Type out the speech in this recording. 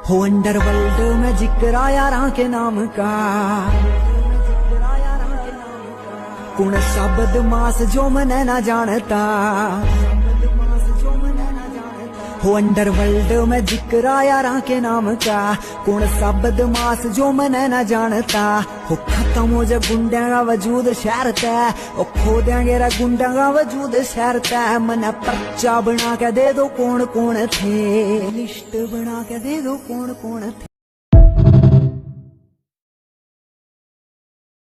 हो अंडरवर्ल्ड में जिक्र यारां के नाम का, कौन सा बदमाश जो मने ना जानता। हो अंडरवर्ल्ड में जिक्र यारां के नाम का, कौन सा बदमाश जो मने ना जानता। हो खत्म हो जा गुंडा का वजूद शहर तय, ओ खो देंगे रे गुंडा का वजूद शहर तय। मने पर्चा बना के दे दो कौन कौन थे, लिस्ट बना के दे दो कौन कौन थे।